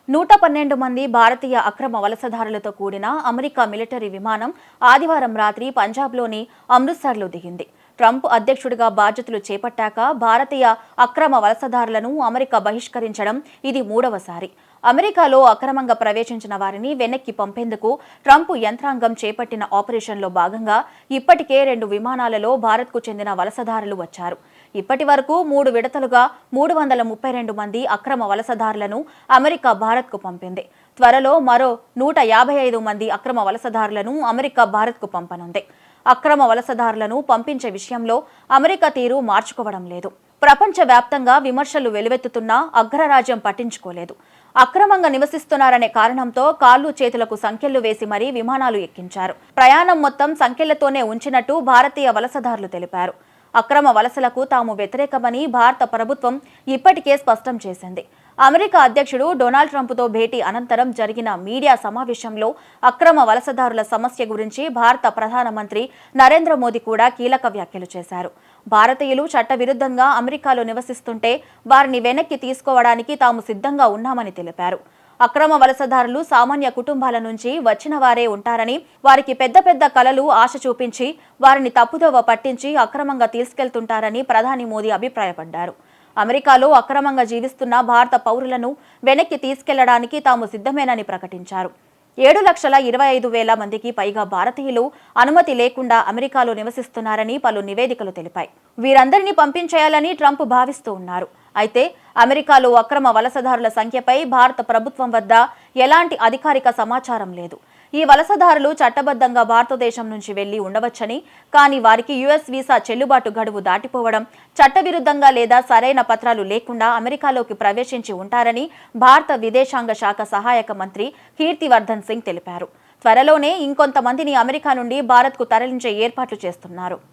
112 మంది భారతీయ అక్రమ వలసదారులతో కూడిన అమెరికా మిలిటరీ విమానం ఆదివారం రాత్రి పంజాబ్లోని అమృత్సర్లో దిగింది. ట్రంప్ అధ్యక్షుడిగా బాధ్యతలు చేపట్టాక భారతీయ అక్రమ వలసదారులను అమెరికా బహిష్కరించడం ఇది మూడవసారి. అమెరికాలో అక్రమంగా ప్రవేశించిన వారిని వెనక్కి పంపేందుకు ట్రంప్ యంత్రాంగం చేపట్టిన ఆపరేషన్లో భాగంగా ఇప్పటికే 2 విమానాలలో భారత్కు చెందిన వలసదారులు వచ్చారు. ఇప్పటి వరకు 3 విడతలుగా 332 మంది అక్రమ వలసదారులను అమెరికా భారత్కు పంపింది. త్వరలో మరో 155 మంది అక్రమ వలసదారులను అమెరికా భారత్కు పంపనుంది. అక్రమ వలసదారులను పంపించే విషయంలో అమెరికా తీరు మార్చుకోవడం లేదు. ప్రపంచవ్యాప్తంగా విమర్శలు వెలువెత్తుతున్నా అగ్రరాజ్యం పట్టించుకోలేదు. అక్రమంగా నివసిస్తున్నారనే కారణంతో కాళ్లు చేతులకు సంకెళ్లు వేసి మరీ విమానాలు ఎక్కించారు. ప్రయాణం మొత్తం సంకెళ్లతోనే ఉంచినట్టు భారతీయ వలసదారులు తెలిపారు. అక్రమ వలసలకు తాము వ్యతిరేకమని భారత ప్రభుత్వం ఇప్పటికే స్పష్టం చేసింది. అమెరికా అధ్యక్షుడు డొనాల్డ్ ట్రంప్తో భేటీ అనంతరం జరిగిన మీడియా సమావేశంలో అక్రమ వలసదారుల సమస్య గురించి భారత ప్రధానమంత్రి నరేంద్ర మోదీ కూడా కీలక వ్యాఖ్యలు చేశారు. భారతీయులు చట్టవిరుద్ధంగా అమెరికాలో నివసిస్తుంటే వారిని వెనక్కి తీసుకోవడానికి తాము సిద్ధంగా ఉన్నామని తెలిపారు. అక్రమ వలసదారులు సామాన్య కుటుంబాల నుంచి వచ్చిన వారే ఉంటారని, వారికి పెద్ద పెద్ద కలలు ఆశ చూపించి వారిని తప్పుదోవ పట్టించి అక్రమంగా తీసుకెళ్తుంటారని ప్రధాని మోదీ అభిప్రాయపడ్డారు. అమెరికాలో అక్రమంగా జీవిస్తున్న భారత పౌరులను వెనక్కి తీసుకెళ్లడానికి తాము సిద్ధమేనని ప్రకటించారు. 7,25,000 మందికి పైగా భారతీయులు అనుమతి లేకుండా అమెరికాలో నివసిస్తున్నారని పలు నివేదికలు తెలిపాయి. వీరందరినీ పంపించేయాలని ట్రంప్ భావిస్తూ ఉన్నారు. అయితే అమెరికాలో అక్రమ వలసదారుల సంఖ్యపై భారత ప్రభుత్వం వద్ద ఎలాంటి అధికారిక సమాచారం లేదు. ఈ వలసదారులు చట్టబద్ధంగా భారతదేశం నుంచి వెళ్లి ఉండవచ్చని, కానీ వారికి యుఎస్ వీసా చెల్లుబాటు గడువు దాటిపోవడం, చట్టవిరుద్ధంగా లేదా సరైన పత్రాలు లేకుండా అమెరికాలోకి ప్రవేశించి ఉంటారని భారత విదేశాంగ శాఖ సహాయక మంత్రి కీర్తివర్ధన్ సింగ్ తెలిపారు. త్వరలోనే ఇంకొంతమందిని అమెరికా నుండి భారత్కు తరలించే ఏర్పాట్లు చేస్తున్నారు.